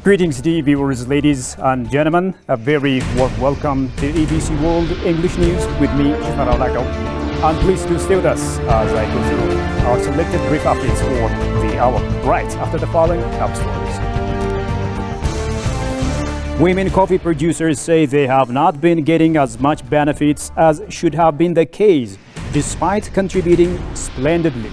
Greetings, dear viewers, ladies and gentlemen. A very warm welcome to ABC World English News with me, Shifara Lako. And please do stay with us as I go through our selected brief updates for the hour, right after the following top stories. Women coffee producers say they have not been getting as much benefits as should have been the case, despite contributing splendidly.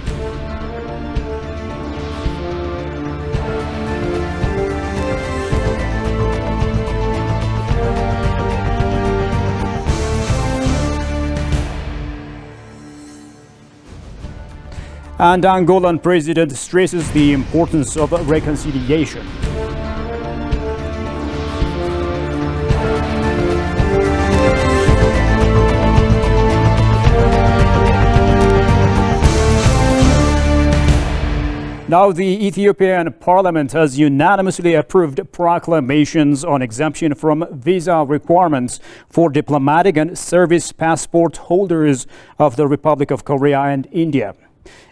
And Angolan president stresses the importance of reconciliation. Now, the Ethiopian parliament has unanimously approved proclamations on exemption from visa requirements for diplomatic and service passport holders of the Republic of Korea and India.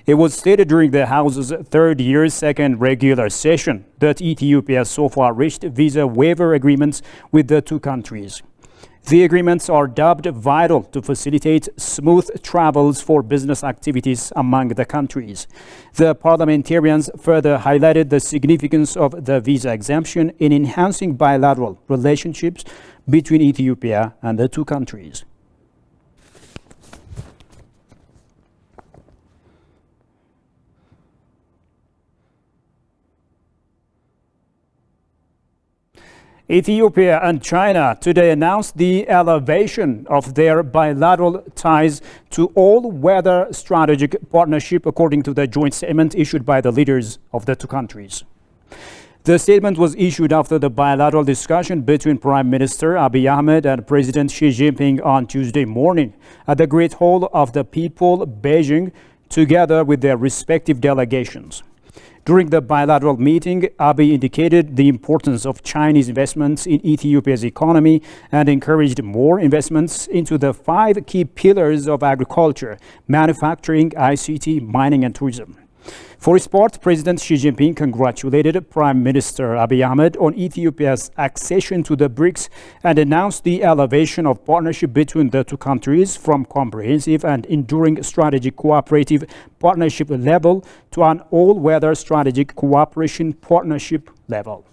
It was stated during the House's third year's second regular session that Ethiopia so far reached visa waiver agreements with the two countries. The agreements are dubbed vital to facilitate smooth travels for business activities among the countries. The parliamentarians further highlighted the significance of the visa exemption in enhancing bilateral relationships between Ethiopia and the two countries. Ethiopia and China today announced the elevation of their bilateral ties to all-weather strategic partnership, according to the joint statement issued by the leaders of the two countries. The statement was issued after the bilateral discussion between Prime Minister Abiy Ahmed and President Xi Jinping on Tuesday morning at the Great Hall of the People, Beijing, together with their respective delegations. During the bilateral meeting, Abiy indicated the importance of Chinese investments in Ethiopia's economy and encouraged more investments into the 5 key pillars of agriculture, manufacturing, ICT, mining, and tourism. For his part, President Xi Jinping congratulated Prime Minister Abiy Ahmed on Ethiopia's accession to the BRICS and announced the elevation of partnership between the two countries from comprehensive and enduring strategic cooperative partnership level to an all-weather strategic cooperation partnership level.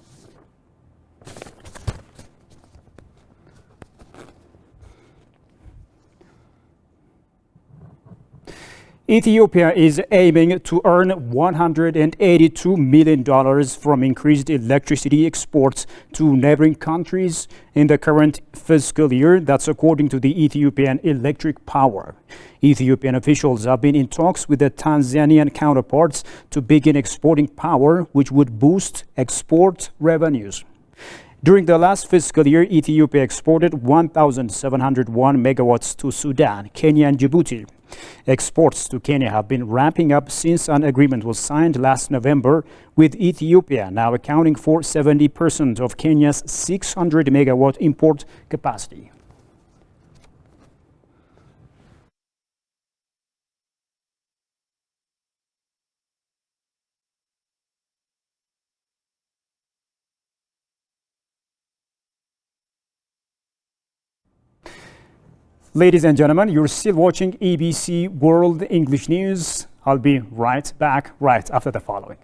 Ethiopia is aiming to earn $182 million from increased electricity exports to neighboring countries in the current fiscal year. That's according to the Ethiopian Electric Power. Ethiopian officials have been in talks with the Tanzanian counterparts to begin exporting power, which would boost export revenues. During the last fiscal year, Ethiopia exported 1,701 megawatts to Sudan, Kenya, and Djibouti. Exports to Kenya have been ramping up since an agreement was signed last November, with Ethiopia now accounting for 70% of Kenya's 600 megawatt import capacity. Ladies and gentlemen, you're still watching ABC World English News. I'll be right back right after the following.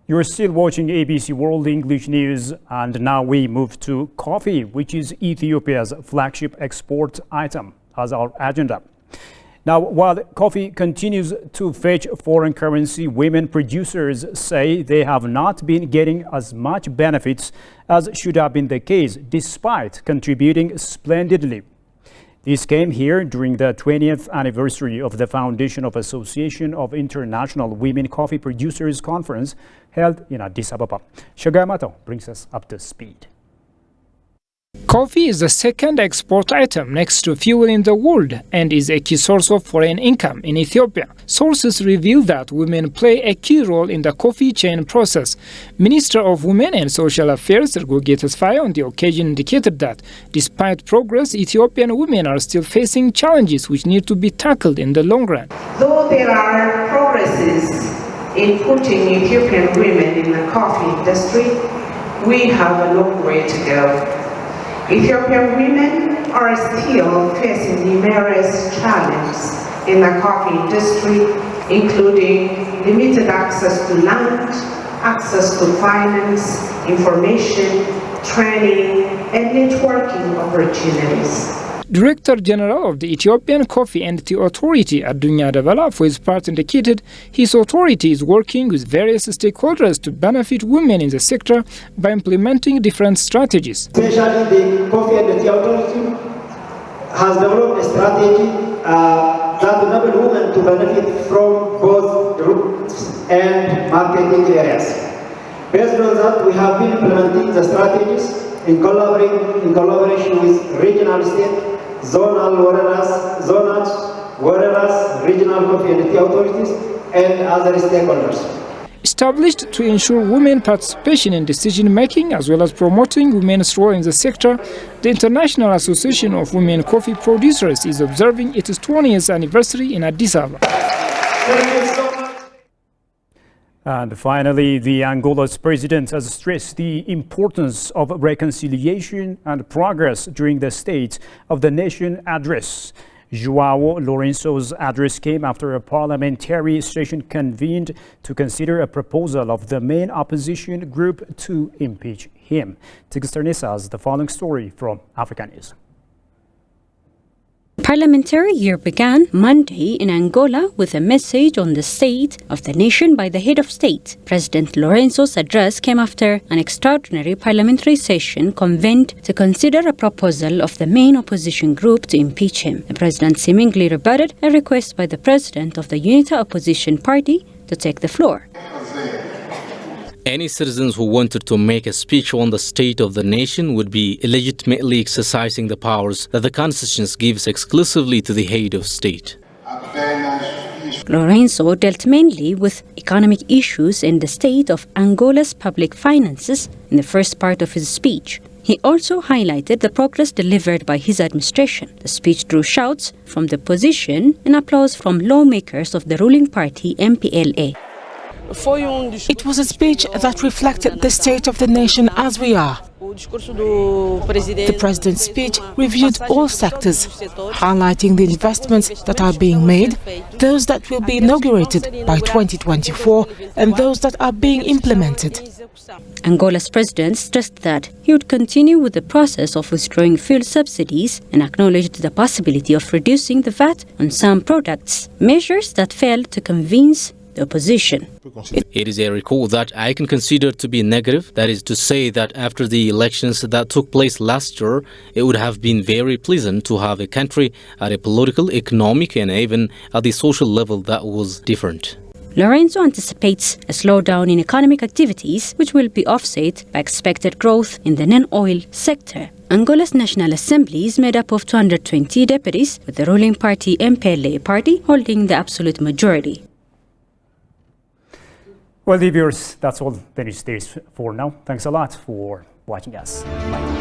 You're still watching ABC World English News, and now we move to coffee, which is Ethiopia's flagship export item, as our agenda. Now, while coffee continues to fetch foreign currency, women producers say they have not been getting as much benefits as should have been the case, despite contributing splendidly. This came here during the 20th anniversary of the foundation of Association of International Women Coffee Producers Conference held in Addis Ababa. Shagamato brings us up to speed. Coffee is the second export item next to fuel in the world and is a key source of foreign income in Ethiopia. Sources reveal that women play a key role in the coffee chain process. Minister of Women and Social Affairs Ergoge Tesfaye on the occasion indicated that despite progress, Ethiopian women are still facing challenges which need to be tackled in the long run. Though there are progresses in putting Ethiopian women in the coffee industry, we have a long way to go. Ethiopian women are still facing numerous challenges in the coffee industry, including limited access to land, access to finance, information, training, and networking opportunities. Director General of the Ethiopian Coffee and Tea Authority, Adunya Dabala, for his part indicated his authority is working with various stakeholders to benefit women in the sector by implementing different strategies. Especially the Coffee and Tea Authority has developed a strategy that enables women to benefit from both routes and marketing areas. Based on that, we have been implementing the strategies in collaboration with regional, state, zonal, regional coffee and tea authorities, and other stakeholders. Established to ensure women participation in decision-making as well as promoting women's role in the sector, the International Association of Women Coffee Producers is observing its 20th anniversary in Addis Ababa. Thank you so much. And finally, the Angola's president has stressed the importance of reconciliation and progress during the State of the Nation address. João Lourenço's address came after a parliamentary session convened to consider a proposal of the main opposition group to impeach him. Tigsternisa has the following story from Africa News. Parliamentary year began Monday in Angola with a message on the state of the nation by the head of state. President Lourenço's address came after an extraordinary parliamentary session convened to consider a proposal of the main opposition group to impeach him. The president seemingly rebutted a request by the president of the UNITA opposition party to take the floor. Any citizens who wanted to make a speech on the state of the nation would be illegitimately exercising the powers that the Constitution gives exclusively to the head of state. Lourenço dealt mainly with economic issues and the state of Angola's public finances in the first part of his speech. He also highlighted the progress delivered by his administration. The speech drew shouts from the opposition and applause from lawmakers of the ruling party MPLA. It was a speech that reflected the state of the nation as we are. The President's speech reviewed all sectors, highlighting the investments that are being made, those that will be inaugurated by 2024 and those that are being implemented. Angola's president stressed that he would continue with the process of withdrawing fuel subsidies and acknowledged the possibility of reducing the VAT on some products, measures that failed to convince the opposition. It is a record that I can consider to be negative. That is to say that after the elections that took place last year, it would have been very pleasant to have a country at a political, economic and even at the social level that was different. Lourenço anticipates a slowdown in economic activities, which will be offset by expected growth in the non-oil sector. Angola's National Assembly is made up of 220 deputies, with the ruling party MPLA party holding the absolute majority. Well, viewers, that's all the news there is for now. Thanks a lot for watching us. Bye.